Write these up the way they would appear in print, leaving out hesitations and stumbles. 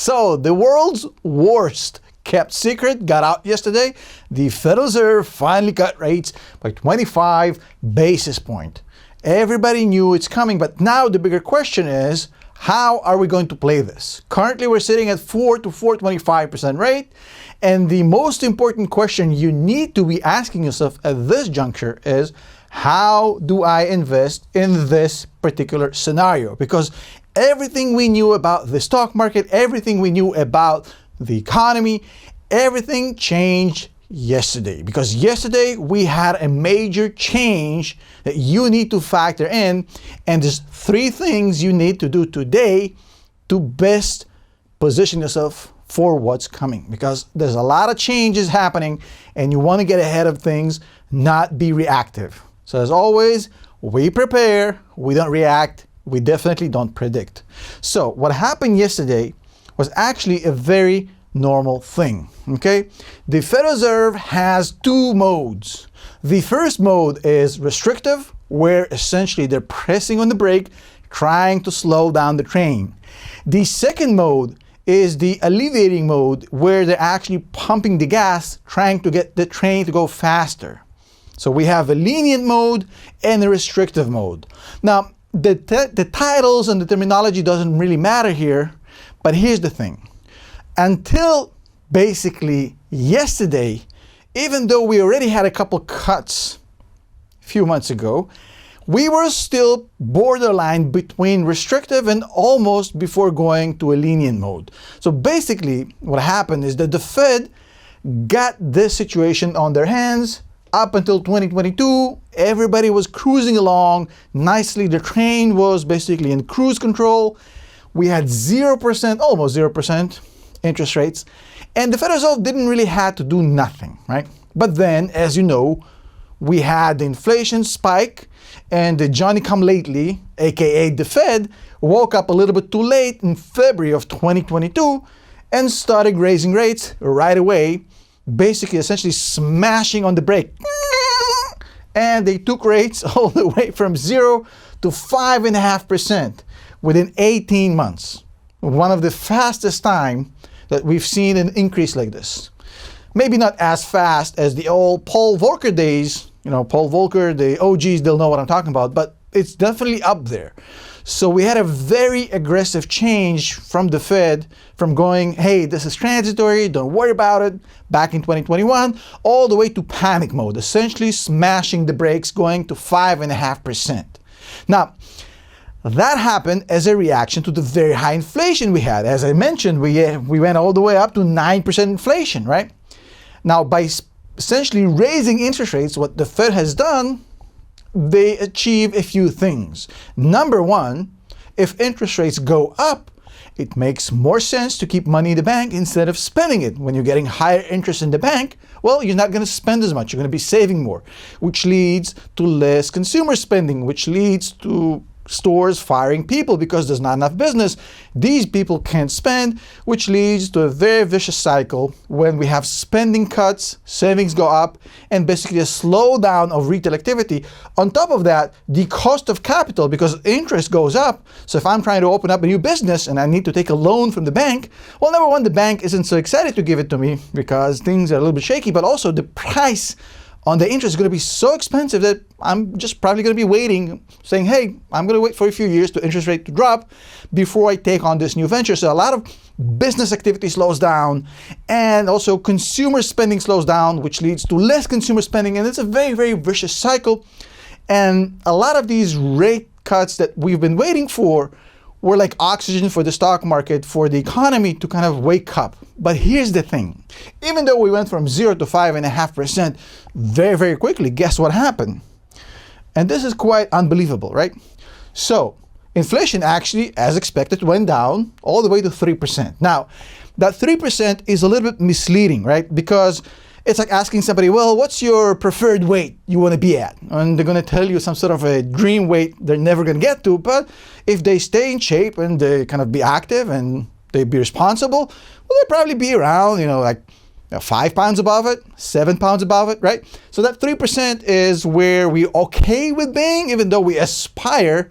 So the world's worst kept secret got out yesterday. The Federal Reserve finally cut rates by 25 basis points. Everybody knew it's coming, but now the bigger question is, how are we going to play this? Currently, we're sitting at 4 to 4.25% rate. And the most important question you need to be asking yourself at this juncture is, how do I invest in this particular scenario? Because everything we knew about the stock market, everything we knew about the economy, everything changed yesterday. Because yesterday we had a major change that you need to factor in, and there's 3 things you need to do today to best position yourself for what's coming, because there's a lot of changes happening and you want to get ahead of things, not be reactive. So as always, we prepare, we don't react, we definitely don't predict. So what happened yesterday was actually a very normal thing, okay? The Federal Reserve has 2 modes. The first mode is restrictive, where essentially they're pressing on the brake, trying to slow down the train. The second mode is the alleviating mode, where they're actually pumping the gas, trying to get the train to go faster. So we have a lenient mode and a restrictive mode. Now, the titles and the terminology doesn't really matter here, but here's the thing. Until basically yesterday, even though we already had a couple cuts a few months ago, we were still borderline between restrictive and almost before going to a lenient mode. So basically what happened is that the Fed got this situation on their hands. Up until 2022, everybody was cruising along nicely. The train was basically in cruise control. We had 0%, almost 0% interest rates. And the Federal Reserve didn't really have to do nothing, right? But then, as you know, we had the inflation spike, and the Johnny-come-lately, aka the Fed, woke up a little bit too late in February of 2022 and started raising rates right away, basically essentially smashing on the brake. And they took rates all the way from 0 to 5.5% within 18 months. One of the fastest time that we've seen an increase like this. Maybe not as fast as the old Paul Volcker days. You know, Paul Volcker, the OGs, they'll know what I'm talking about, but it's definitely up there. So we had a very aggressive change from the Fed, from going, hey, this is transitory, don't worry about it, back in 2021, all the way to panic mode, essentially smashing the brakes, going to 5.5%. Now, that happened as a reaction to the very high inflation we had. As I mentioned, we went all the way up to 9% inflation, right? Now, by essentially raising interest rates, what the Fed has done, they achieve a few things. Number one, if interest rates go up, it makes more sense to keep money in the bank instead of spending it. When you're getting higher interest in the bank, well, you're not going to spend as much. You're going to be saving more, which leads to less consumer spending, which leads to stores firing people because there's not enough business. These people can't spend, which leads to a very vicious cycle when we have spending cuts, savings go up, and basically a slowdown of retail activity. On top of that, the cost of capital, because interest goes up. So if I'm trying to open up a new business and I need to take a loan from the bank, well, number one, the bank isn't so excited to give it to me because things are a little bit shaky, but also the price on the interest is going to be so expensive that I'm just probably going to be waiting, saying, hey, I'm going to wait for a few years to interest rate to drop before I take on this new venture. So a lot of business activity slows down, and also consumer spending slows down, which leads to less consumer spending. And it's a very, very vicious cycle. And a lot of these rate cuts that we've been waiting for were like oxygen for the stock market, for the economy to kind of wake up. But here's the thing. Even though we went from 0 to 5.5% very, very quickly, guess what happened? And this is quite unbelievable, right? So inflation actually, as expected, went down all the way to 3%. Now, that 3% is a little bit misleading, right? Because it's like asking somebody, well, what's your preferred weight you want to be at? And they're going to tell you some sort of a dream weight they're never going to get to. But if they stay in shape and they kind of be active and they be responsible, well, they'll probably be around, like 5 pounds above it, 7 pounds above it, right? So that 3% is where we're okay with being, even though we aspire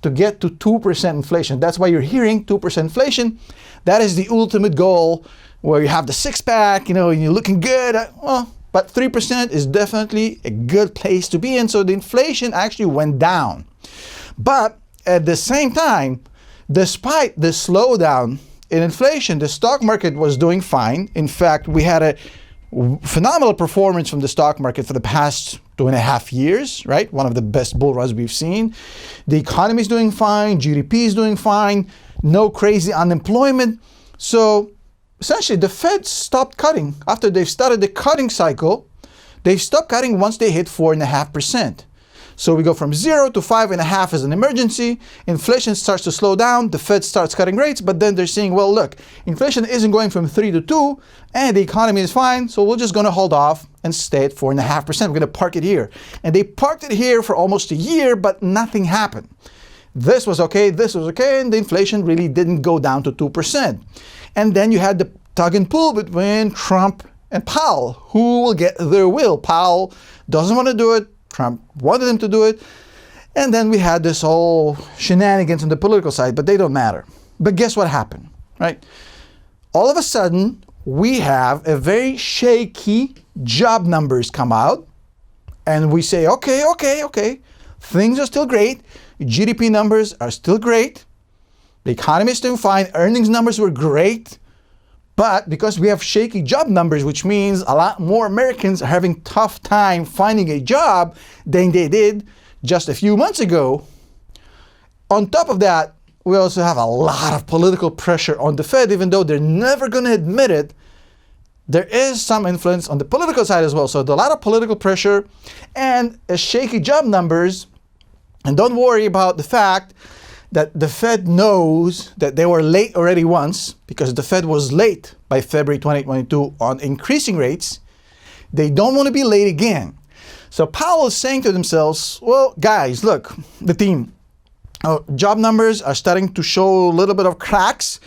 to get to 2% inflation. That's why you're hearing 2% inflation. That is the ultimate goal, where you have the six-pack, and you're looking good. Well, but 3% is definitely a good place to be in. So the inflation actually went down. But at the same time, despite the slowdown in inflation, the stock market was doing fine. In fact, we had a phenomenal performance from the stock market for the past 2.5 years, right? One of the best bull runs we've seen. The economy is doing fine. GDP is doing fine. No crazy unemployment. So essentially, the Fed stopped cutting. After they've started the cutting cycle, they've stopped cutting once they hit 4.5%. So we go from 0 to 5.5 as an emergency. Inflation starts to slow down. The Fed starts cutting rates, but then they're saying, well, look, inflation isn't going from 3 to 2, and the economy is fine, so we're just going to hold off and stay at 4.5%. We're going to park it here. And they parked it here for almost a year, but nothing happened. This was okay, and the inflation really didn't go down to 2%. And then you had the tug and pull between Trump and Powell. Who will get their will? Powell doesn't want to do it. Trump wanted him to do it. And then we had this whole shenanigans on the political side, but they don't matter. But guess what happened, right? All of a sudden, we have a very shaky job numbers come out. And we say, okay. Things are still great. GDP numbers are still great. The economy is doing fine. Earnings numbers were great. But because we have shaky job numbers, which means a lot more Americans are having tough time finding a job than they did just a few months ago. On top of that, we also have a lot of political pressure on the Fed, even though they're never going to admit it. There is some influence on the political side as well. So there's a lot of political pressure and a shaky job numbers. And don't worry about the fact that the Fed knows that they were late already once, because the Fed was late by February 2022 on increasing rates. They don't want to be late again. So Powell is saying to themselves, well, guys, look, the team, job numbers are starting to show a little bit of cracks,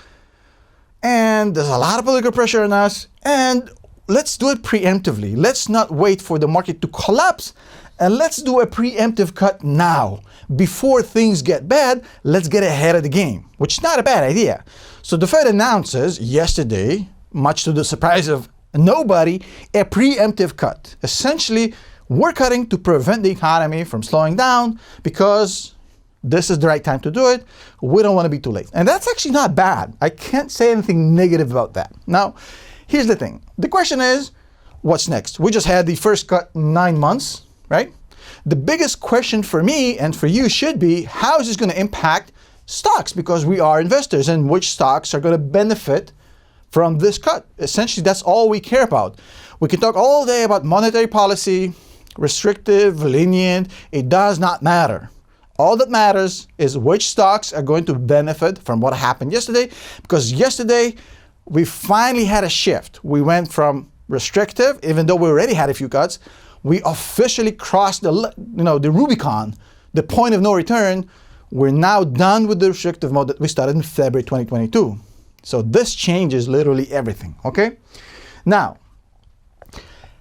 and there's a lot of political pressure on us, and let's do it preemptively. Let's not wait for the market to collapse, and let's do a preemptive cut now. Before things get bad, let's get ahead of the game, which is not a bad idea. So the Fed announces yesterday, much to the surprise of nobody, a preemptive cut. Essentially, we're cutting to prevent the economy from slowing down because this is the right time to do it. We don't want to be too late. And that's actually not bad. I can't say anything negative about that. Now, here's the thing. The question is, what's next? We just had the first cut in 9 months, right? The biggest question for me and for you should be, how is this going to impact stocks? Because we are investors, and which stocks are going to benefit from this cut? Essentially, that's all we care about. We can talk all day about monetary policy, restrictive, lenient. It does not matter. All that matters is which stocks are going to benefit from what happened yesterday, because yesterday we finally had a shift. We went from restrictive, even though we already had a few cuts, we officially crossed the Rubicon, the point of no return. We're now done with the restrictive mode that we started in February 2022. So this changes literally everything, okay? Now,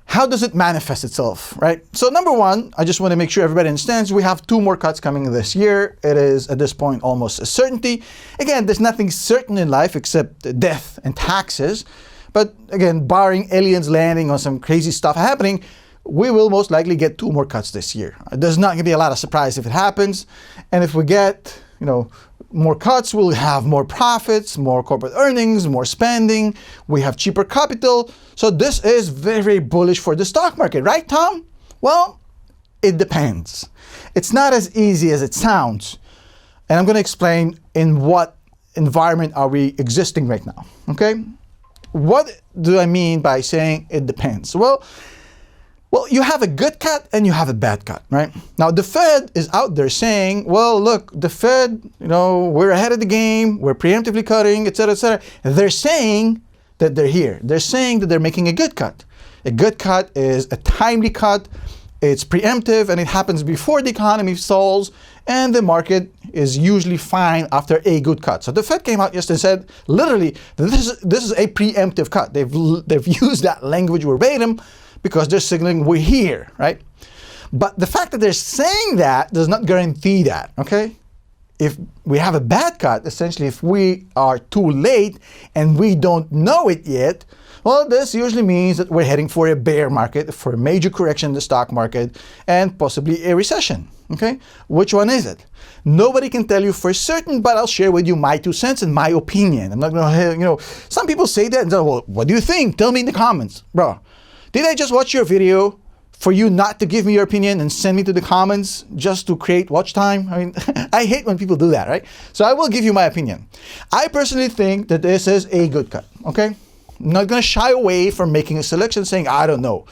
how does it manifest itself, right? So number one, I just want to make sure everybody understands we have 2 more cuts coming this year. It is, at this point, almost a certainty. Again, there's nothing certain in life except death and taxes. But again, barring aliens landing on some crazy stuff happening, we will most likely get 2 more cuts this year. There's not going to be a lot of surprise if it happens. And if we get, more cuts, we'll have more profits, more corporate earnings, more spending. We have cheaper capital. So this is very bullish for the stock market, right, Tom? Well, it depends. It's not as easy as it sounds. And I'm going to explain in what environment are we existing right now, okay? What do I mean by saying it depends? Well, you have a good cut and you have a bad cut, right? Now, the Fed is out there saying, well, look, the Fed, we're ahead of the game, we're preemptively cutting, et cetera, et cetera. They're saying that they're here. They're saying that they're making a good cut. A good cut is a timely cut, it's preemptive, and it happens before the economy stalls, and the market is usually fine after a good cut. So the Fed came out yesterday and said, literally, this is a preemptive cut. They've used that language verbatim, because they're signaling we're here, right? But the fact that they're saying that does not guarantee that, okay? if we have a bad cut, essentially if we are too late and we don't know it yet, well, this usually means that we're heading for a bear market, for a major correction in the stock market, and possibly a recession. Okay? Which one is it? Nobody can tell you for certain, but I'll share with you my 2 cents and my opinion. I'm not going to, some people say that and say, well, what do you think? Tell me in the comments. Bro, did I just watch your video for you not to give me your opinion and send me to the comments just to create watch time? I mean, I hate when people do that, right? So I will give you my opinion. I personally think that this is a good cut, okay? I'm not going to shy away from making a selection saying, I don't know.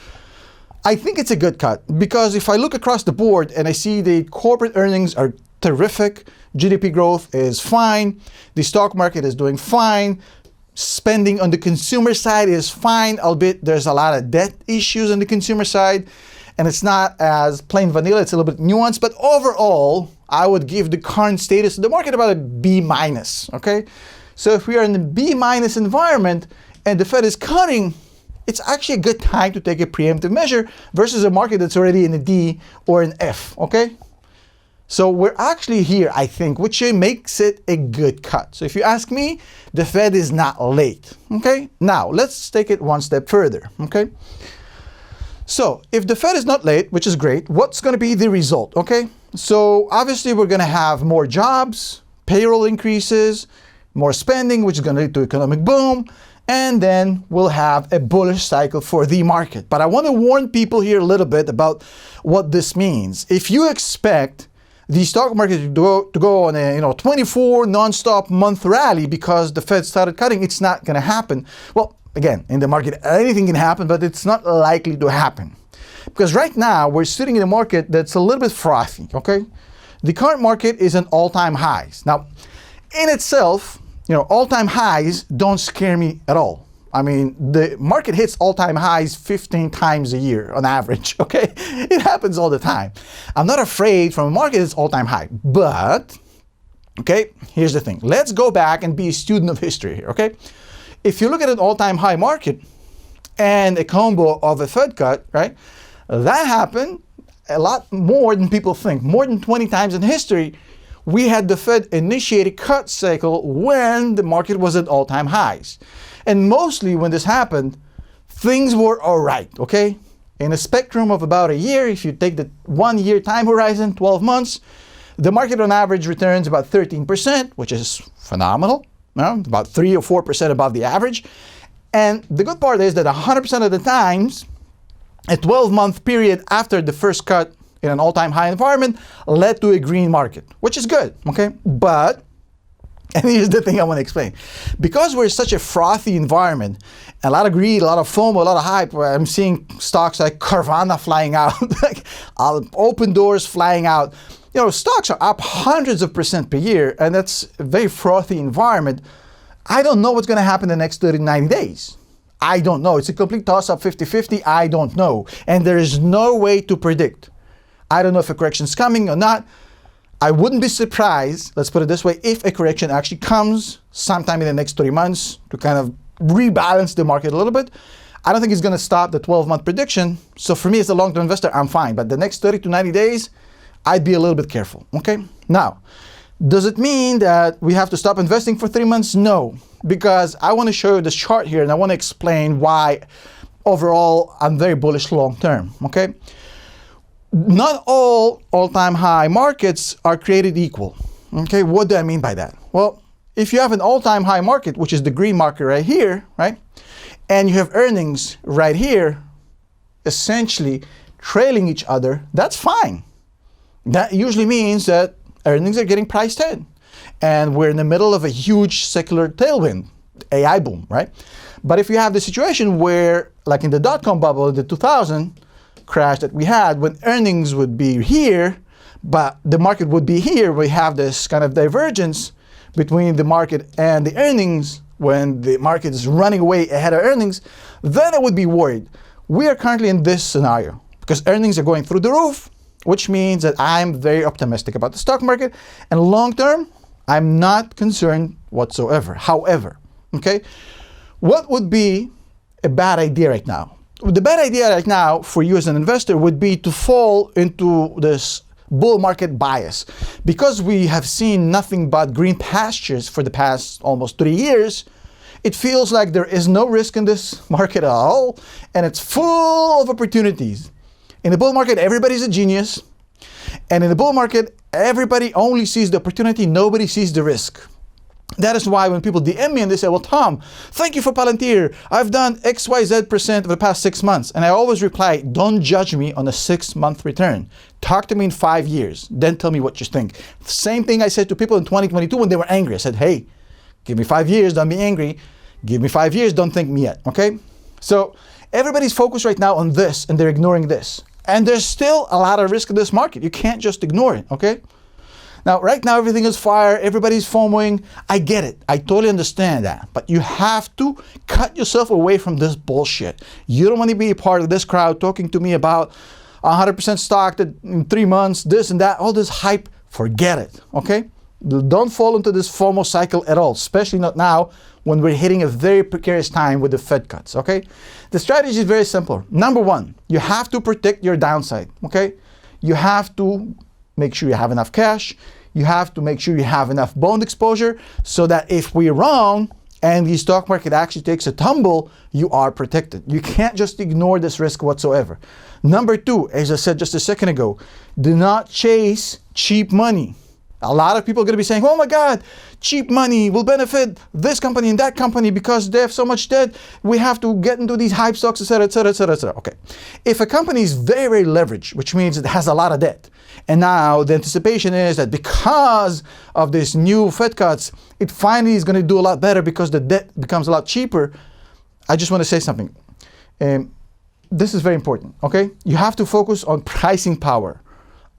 I think it's a good cut because if I look across the board and I see the corporate earnings are terrific, GDP growth is fine, the stock market is doing fine, spending on the consumer side is fine, albeit there's a lot of debt issues on the consumer side, and it's not as plain vanilla, it's a little bit nuanced, but overall, I would give the current status of the market about a B-, okay? So if we are in a B- environment and the Fed is cutting, it's actually a good time to take a preemptive measure versus a market that's already in a D or an F, okay? So we're actually here, I think, which makes it a good cut. So if you ask me, the Fed is not late, okay? Now, let's take it one step further, okay? So if the Fed is not late, which is great, what's going to be the result, okay? So obviously we're going to have more jobs, payroll increases, more spending, which is going to lead to economic boom, and then we'll have a bullish cycle for the market. But I want to warn people here a little bit about what this means. If you expect the stock market to go on a 24 non-stop month rally because the Fed started cutting, it's not going to happen. Well, again, in the market, anything can happen, but it's not likely to happen. Because right now, we're sitting in a market that's a little bit frothy, okay? The current market is at all-time highs. Now, in itself, all-time highs don't scare me at all. I mean, the market hits all-time highs 15 times a year on average, okay? It happens all the time. I'm not afraid from a market that's all-time high, but, okay, here's the thing. Let's go back and be a student of history here, okay? If you look at an all-time high market and a combo of a Fed cut, right, that happened a lot more than people think. More than 20 times in history, we had the Fed initiate a cut cycle when the market was at all-time highs. And mostly when this happened, things were all right, okay? In a spectrum of about a year, if you take the 1 year time horizon, 12 months, the market on average returns about 13%, which is phenomenal, about 3 or 4% above the average. And the good part is that 100% of the times, a 12-month period after the first cut in an all-time high environment led to a green market, which is good, okay? But, and here's the thing I want to explain. Because we're such a frothy environment, a lot of greed, a lot of FOMO, a lot of hype, where I'm seeing stocks like Carvana flying out, like open doors flying out. Stocks are up hundreds of % per year, and that's a very frothy environment. I don't know what's going to happen in the next 30 to 90 days. I don't know. It's a complete toss-up, 50-50. I don't know. And there is no way to predict. I don't know if a correction's coming or not. I wouldn't be surprised, let's put it this way, if a correction actually comes sometime in the next 3 months to kind of rebalance the market a little bit. I don't think it's going to stop the 12-month prediction. So for me as a long-term investor, I'm fine. But the next 30 to 90 days, I'd be a little bit careful, okay? Now, does it mean that we have to stop investing for 3 months? No, because I want to show you this chart here and I want to explain why overall I'm very bullish long-term, okay? Not all-time high markets are created equal, okay? What do I mean by that? Well, if you have an all-time high market, which is the green market right here, right? And you have earnings right here, essentially trailing each other, that's fine. That usually means that earnings are getting priced in. And we're in the middle of a huge secular tailwind, AI boom, right? But if you have the situation where, like in the dot-com bubble, the 2000 crash that we had, when earnings would be here, but the market would be here, we have this kind of divergence between the market and the earnings. When the market is running away ahead of earnings, then I would be worried. We are currently in this scenario because earnings are going through the roof, which means that I'm very optimistic about the stock market. And long term, I'm not concerned whatsoever. However, okay, what would be a bad idea right now? The bad idea right now for you as an investor would be to fall into this bull market bias. Because we have seen nothing but green pastures for the past almost 3 years, it feels like there is no risk in this market at all, and it's full of opportunities. In the bull market, everybody's a genius, and in the bull market, everybody only sees the opportunity, nobody sees the risk. That is why when people DM me and they say, well, Tom, thank you for Palantir. I've done XYZ% over the past 6 months. And I always reply, don't judge me on a 6-month return. Talk to me in 5 years. Then tell me what you think. Same thing I said to people in 2022 when they were angry. I said, hey, give me 5 years, don't be angry. Give me 5 years, don't thank me yet, okay? So everybody's focused right now on this and they're ignoring this. And there's still a lot of risk in this market. You can't just ignore it, okay? Now, right now, everything is fire. Everybody's FOMOing. I get it. I totally understand that. But you have to cut yourself away from this bullshit. You don't want to be a part of this crowd talking to me about 100% stock that in 3 months, this and that, all this hype. Forget it, okay? Don't fall into this FOMO cycle at all, especially not now when we're hitting a very precarious time with the Fed cuts, okay? The strategy is very simple. Number one, you have to protect your downside, okay? You have to make sure you have enough cash. You have to make sure you have enough bond exposure so that if we're wrong and the stock market actually takes a tumble, you are protected. You can't just ignore this risk whatsoever. Number two, as I said just a second ago, do not chase cheap money. A lot of people are going to be saying, oh my God, cheap money will benefit this company and that company because they have so much debt. We have to get into these hype stocks, etc., etc., etc., etc. Okay. If a company is very, very leveraged, which means it has a lot of debt, and now the anticipation is that because of this new Fed cuts, it finally is going to do a lot better because the debt becomes a lot cheaper. I just want to say something. This is very important, okay? You have to focus on pricing power,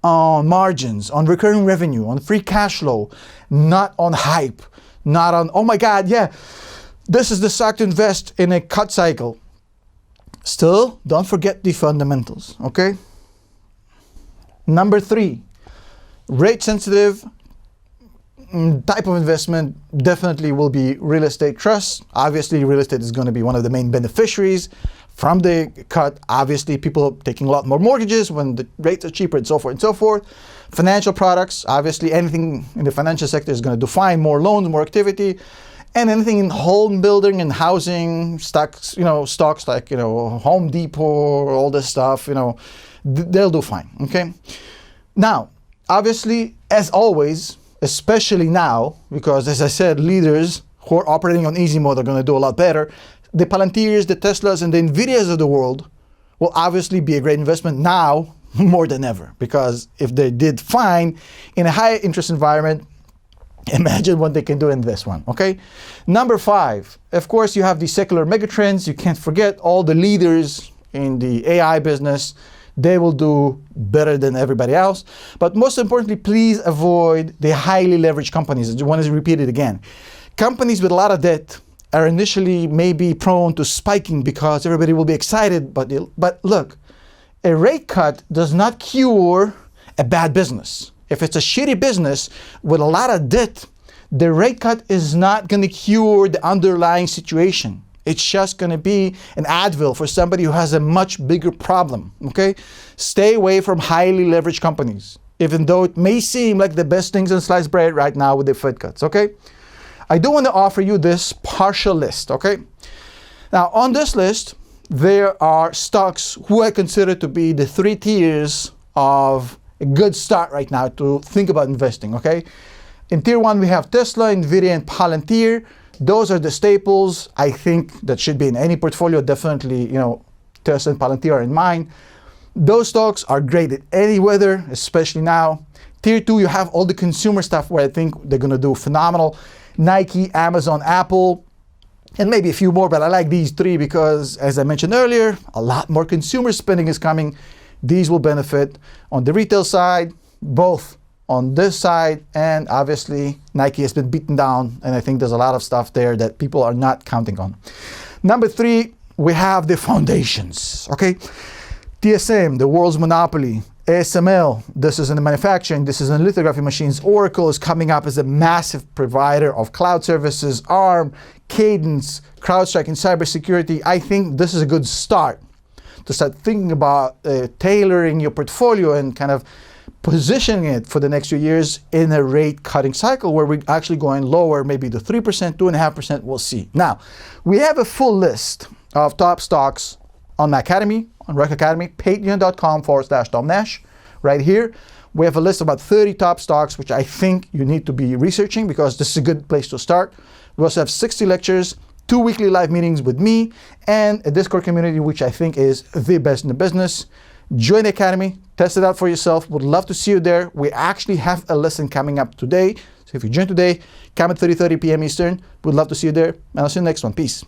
on margins, on recurring revenue, on free cash flow, not on hype, not on, oh my God, yeah, this is the stock to invest in a cut cycle. Still, don't forget the fundamentals, okay? Number three, rate sensitive type of investment definitely will be real estate trusts. Obviously, real estate is going to be one of the main beneficiaries from the cut. Obviously, people are taking a lot more mortgages when the rates are cheaper and so forth and so forth. Financial products, obviously anything in the financial sector is going to define more loans, more activity. And anything in home building and housing, stocks, stocks like, Home Depot, all this stuff, they'll do fine, okay? Now, obviously, as always, especially now, because as I said, leaders who are operating on easy mode are going to do a lot better. The Palantirs, the Teslas, and the Nvidias of the world will obviously be a great investment now more than ever, because if they did fine in a high interest environment, imagine what they can do in this one, okay? Number five, of course, you have the secular megatrends. You can't forget all the leaders in the AI business. They will do better than everybody else. But most importantly, please avoid the highly leveraged companies. I want to repeat it again. Companies with a lot of debt are initially maybe prone to spiking because everybody will be excited. But look, a rate cut does not cure a bad business. If it's a shitty business with a lot of debt, the rate cut is not going to cure the underlying situation. It's just going to be an Advil for somebody who has a much bigger problem, okay? Stay away from highly leveraged companies, even though it may seem like the best things in sliced bread right now with the Fed cuts, okay? I do want to offer you this partial list, okay? Now, on this list, there are stocks who I consider to be the 3 tiers of a good start right now to think about investing, okay? In tier 1, we have Tesla, Nvidia, and Palantir. Those are the staples, I think, that should be in any portfolio. Definitely, Tesla and Palantir are in mine. Those stocks are great at any weather, especially now. Tier 2, you have all the consumer stuff where I think they're going to do phenomenal. Nike, Amazon, Apple, and maybe a few more, but I like these 3 because, as I mentioned earlier, a lot more consumer spending is coming. These will benefit on the retail side, both on this side, and obviously Nike has been beaten down, and I think there's a lot of stuff there that people are not counting on. Number 3, we have the foundations, okay? TSM, the world's monopoly. ASML, this is in the manufacturing, this is in lithography machines. Oracle is coming up as a massive provider of cloud services. ARM, Cadence, CrowdStrike, and cybersecurity. I think this is a good start to start thinking about tailoring your portfolio and kind of positioning it for the next few years in a rate cutting cycle where we're actually going lower, maybe to 3%, 2.5%, we'll see. Now, we have a full list of top stocks on my academy, on Rec Academy, patreon.com/Tom Nash. Right here, we have a list of about 30 top stocks, which I think you need to be researching because this is a good place to start. We also have 60 lectures, 2 weekly live meetings with me, and a Discord community, which I think is the best in the business. Join the academy, test it out for yourself. Would love to see you there. We actually have a lesson coming up today. So if you join today, come at 30:30 p.m. Eastern. Would love to see you there. And I'll see you next one. Peace.